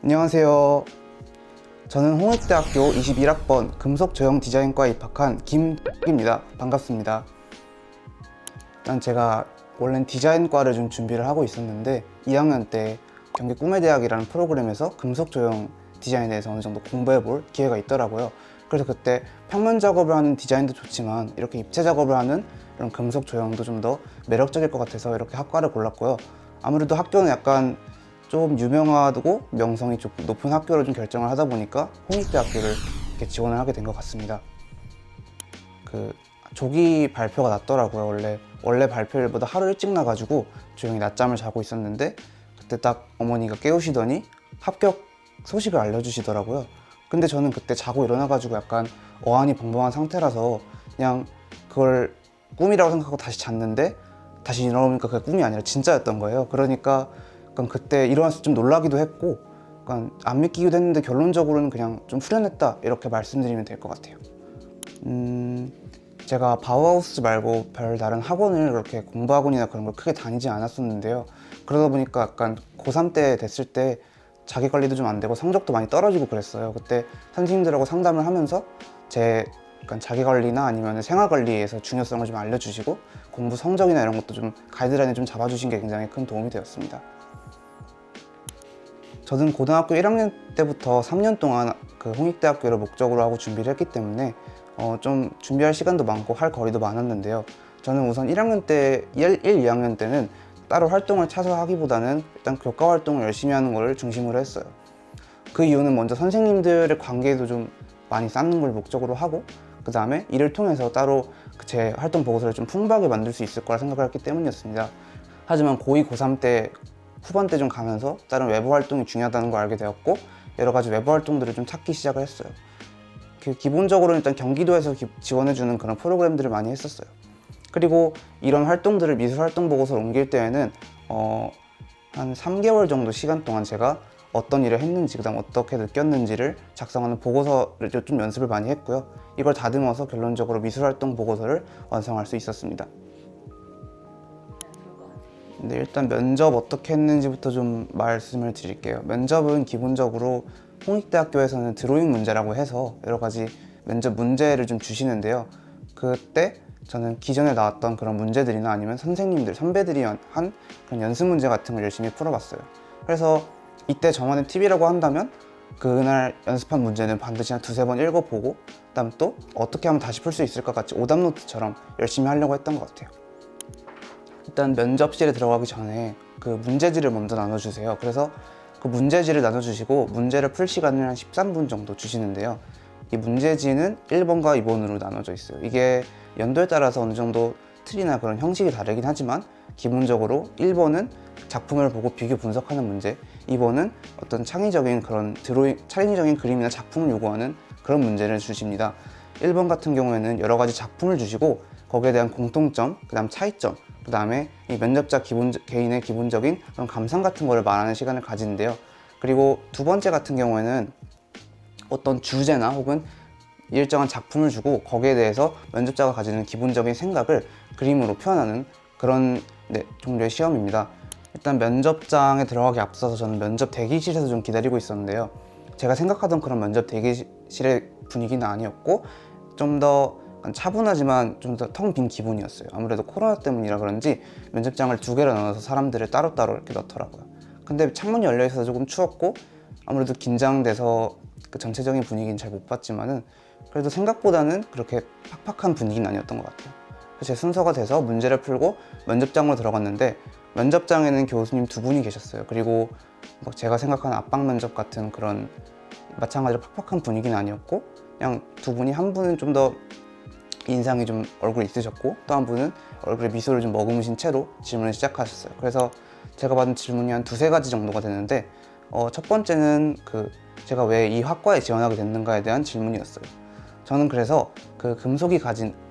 안녕하세요. 저는 홍익대학교 21학번 금속조형디자인과에 입학한 김입니다. 반갑습니다. 일단 제가 원래는 디자인과를 좀 준비를 하고 있었는데 2학년 때 경기 꿈의 대학이라는 프로그램에서 금속조형 디자인에 대해서 어느 정도 공부해 볼 기회가 있더라고요. 그래서 그때 평면 작업을 하는 디자인도 좋지만 이렇게 입체 작업을 하는 이런 금속 조형도 좀 더 매력적일 것 같아서 이렇게 학과를 골랐고요. 아무래도 학교는 약간 좀 유명하고 명성이 좀 높은 학교를 좀 결정을 하다 보니까 홍익대학교를 이렇게 지원을 하게 된 것 같습니다. 조기 발표가 났더라고요. 원래 발표일보다 하루 일찍 나가지고 조용히 낮잠을 자고 있었는데 그때 딱 어머니가 깨우시더니 합격 소식을 알려주시더라고요. 근데 저는 그때 자고 일어나가지고 약간 어안이 벙벙한 상태라서 그냥 그걸 꿈이라고 생각하고 다시 잤는데 다시 일어나보니까 그게 꿈이 아니라 진짜였던 거예요. 그러니까 약간 그때 일어나서 좀 놀라기도 했고 약간 안 믿기기도 했는데 결론적으로는 그냥 좀 후련했다 이렇게 말씀드리면 될 것 같아요. 제가 바우하우스 말고 별 다른 학원을 그렇게 공부학원이나 그런 걸 크게 다니지 않았었는데요. 그러다 보니까 약간 고3 때 됐을 때 자기 관리도 좀 안 되고 성적도 많이 떨어지고 그랬어요. 그때 선생님들하고 상담을 하면서 제 약간 자기 관리나 아니면 생활 관리에서 중요성을 좀 알려주시고 공부 성적이나 이런 것도 좀 가이드라인을 좀 잡아주신 게 굉장히 큰 도움이 되었습니다. 저는 고등학교 1학년 때부터 3년 동안 그 홍익대학교를 목적으로 하고 준비를 했기 때문에 좀 준비할 시간도 많고 할 거리도 많았는데요. 저는 우선 1학년 때, 2학년 때는 따로 활동을 찾아서 하기보다는 일단 교과 활동을 열심히 하는 걸 중심으로 했어요. 그 이유는 먼저 선생님들의 관계도 좀 많이 쌓는 걸 목적으로 하고 그 다음에 이를 통해서 따로 제 활동 보고서를 좀 풍부하게 만들 수 있을 거라 생각을 했기 때문이었습니다. 하지만 고2, 고3 때 후반 때 좀 가면서 다른 외부 활동이 중요하다는 걸 알게 되었고 여러 가지 외부 활동들을 좀 찾기 시작을 했어요. 기본적으로 일단 경기도에서 지원해주는 그런 프로그램들을 많이 했었어요. 그리고 이런 활동들을 미술 활동 보고서로 옮길 때에는 한 3개월 정도 시간 동안 제가 어떤 일을 했는지 그다음 어떻게 느꼈는지를 작성하는 보고서를 좀 연습을 많이 했고요. 이걸 다듬어서 결론적으로 미술 활동 보고서를 완성할 수 있었습니다. 네, 일단 면접 어떻게 했는지부터 좀 말씀을 드릴게요. 면접은 기본적으로 홍익대학교에서는 드로잉 문제라고 해서 여러 가지 면접 문제를 좀 주시는데요. 그때 저는 기존에 나왔던 그런 문제들이나 아니면 선생님들, 선배들이 한 그런 연습 문제 같은 걸 열심히 풀어봤어요. 그래서 이때 저만의 팁이라고 한다면 그날 연습한 문제는 반드시 한 두세 번 읽어보고 그다음 또 어떻게 하면 다시 풀 수 있을까 같이 오답노트처럼 열심히 하려고 했던 것 같아요. 일단 면접실에 들어가기 전에 그 문제지를 먼저 나눠주세요. 그래서 그 문제지를 나눠주시고 문제를 풀 시간을 한 13분 정도 주시는데요. 이 문제지는 1번과 2번으로 나눠져 있어요. 이게 연도에 따라서 어느 정도 틀이나 그런 형식이 다르긴 하지만 기본적으로 1번은 작품을 보고 비교 분석하는 문제, 2번은 어떤 창의적인 그런 창의적인 그림이나 작품을 요구하는 그런 문제를 주십니다. 1번 같은 경우에는 여러 가지 작품을 주시고 거기에 대한 공통점, 그 다음 차이점, 그 다음에 이 면접자 개인의 기본적인 그런 감상 같은 거를 말하는 시간을 가지는데요. 그리고 두 번째 같은 경우에는 어떤 주제나 혹은 일정한 작품을 주고 거기에 대해서 면접자가 가지는 기본적인 생각을 그림으로 표현하는 그런 종류의 시험입니다. 일단 면접장에 들어가기 앞서서 저는 면접 대기실에서 좀 기다리고 있었는데요. 제가 생각하던 그런 면접 대기실의 분위기는 아니었고 좀 더 차분하지만 좀 더 텅 빈 기분이었어요. 아무래도 코로나 때문이라 그런지 면접장을 두 개로 나눠서 사람들을 따로따로 이렇게 넣더라고요. 근데 창문이 열려 있어서 조금 추웠고 아무래도 긴장돼서 그 전체적인 분위기는 잘 못 봤지만은 그래도 생각보다는 그렇게 팍팍한 분위기는 아니었던 것 같아요. 그래서 제 순서가 돼서 문제를 풀고 면접장으로 들어갔는데 면접장에는 교수님 두 분이 계셨어요. 그리고 막 제가 생각하는 압박 면접 같은 그런 마찬가지로 팍팍한 분위기는 아니었고 그냥 두 분이 한 분은 좀 더 인상이 좀 얼굴에 있으셨고 또 한 분은 얼굴에 미소를 좀 머금으신 채로 질문을 시작하셨어요. 그래서 제가 받은 질문이 한 두세 가지 정도가 되는데 첫 번째는 제가 왜 이 학과에 지원하게 됐는가에 대한 질문이었어요. 저는 그래서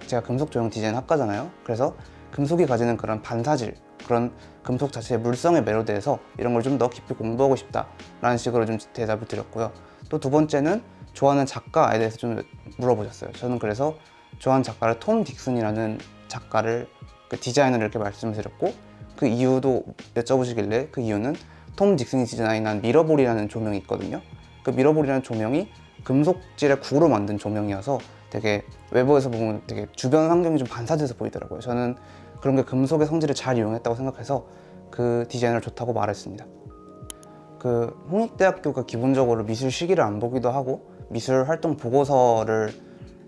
제가 금속조형 디자인 학과잖아요. 그래서 금속이 가지는 그런 반사질, 그런 금속 자체의 물성에 매료돼서 이런 걸 좀 더 깊이 공부하고 싶다라는 식으로 좀 대답을 드렸고요. 또 두 번째는 좋아하는 작가에 대해서 좀 물어보셨어요. 저는 그래서 좋아하는 작가를 톰 딕슨이라는 작가를 디자이너를 이렇게 말씀을 드렸고 그 이유도 여쭤보시길래 그 이유는 톰 딕슨이 디자인한 미러볼이라는 조명이 있거든요. 그 미러볼이라는 조명이 금속질의 구로 만든 조명이어서 되게 외부에서 보면 되게 주변 환경이 좀 반사돼서 보이더라고요. 저는 그런 게 금속의 성질을 잘 이용했다고 생각해서 그 디자인을 좋다고 말했습니다. 그 홍익대학교가 기본적으로 미술 실기를 안 보기도 하고 미술 활동 보고서를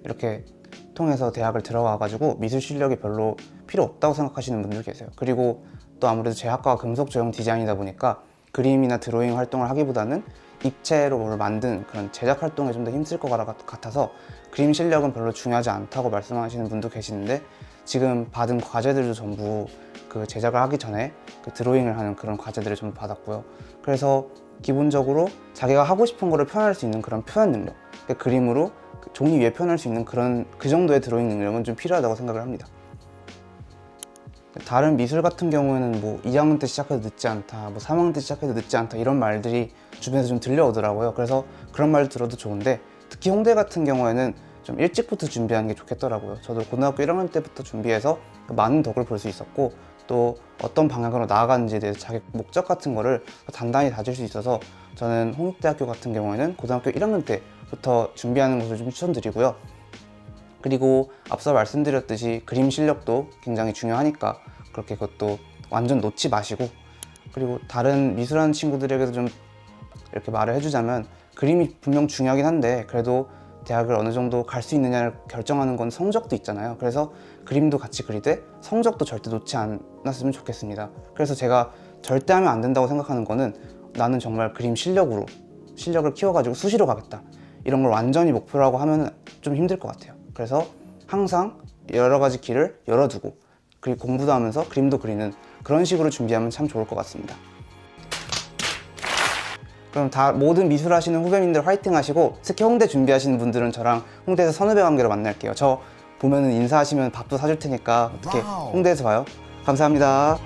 이렇게 통해서 대학을 들어가가지고 미술 실력이 별로 필요 없다고 생각하시는 분들 계세요. 그리고 또 아무래도 제 학과가 금속 조형 디자인이다 보니까 그림이나 드로잉 활동을 하기보다는 입체로 뭘 만든 그런 제작 활동에 좀 더 힘쓸 것 같아서 그림 실력은 별로 중요하지 않다고 말씀하시는 분도 계시는데, 지금 받은 과제들도 전부 그 제작을 하기 전에 그 드로잉을 하는 그런 과제들을 전부 받았고요. 그래서 기본적으로 자기가 하고 싶은 거를 표현할 수 있는 그런 표현 능력, 그러니까 그림으로 종이 위에 표현할 수 있는 그런 그 정도의 드로잉 능력은 좀 필요하다고 생각을 합니다. 다른 미술 같은 경우에는 뭐 2학년 때 시작해도 늦지 않다, 뭐 3학년 때 시작해도 늦지 않다, 이런 말들이 주변에서 좀 들려오더라고요. 그래서 그런 말 들어도 좋은데, 특히 홍대 같은 경우에는 좀 일찍부터 준비하는 게 좋겠더라고요. 저도 고등학교 1학년 때부터 준비해서 많은 덕을 볼 수 있었고, 또 어떤 방향으로 나아가는지에 대해서 자기 목적 같은 거를 단단히 다질 수 있어서 저는 홍익대학교 같은 경우에는 고등학교 1학년 때부터 준비하는 것을 좀 추천드리고요. 그리고 앞서 말씀드렸듯이 그림 실력도 굉장히 중요하니까 그렇게 그것도 완전 놓지 마시고, 그리고 다른 미술하는 친구들에게도 좀 이렇게 말을 해주자면, 그림이 분명 중요하긴 한데 그래도 대학을 어느 정도 갈 수 있느냐를 결정하는 건 성적도 있잖아요. 그래서 그림도 같이 그리되 성적도 절대 놓지 않았으면 좋겠습니다. 그래서 제가 절대 하면 안 된다고 생각하는 거는, 나는 정말 그림 실력을 키워가지고 수시로 가겠다, 이런 걸 완전히 목표라고 하면 좀 힘들 것 같아요. 그래서 항상 여러 가지 길을 열어두고, 그리고 공부도 하면서 그림도 그리는 그런 식으로 준비하면 참 좋을 것 같습니다. 그럼 모든 미술 하시는 후배님들 화이팅 하시고, 특히 홍대 준비하시는 분들은 저랑 홍대에서 선후배 관계로 만날게요. 저 보면은 인사하시면 밥도 사줄 테니까 어떻게 홍대에서 봐요. 감사합니다.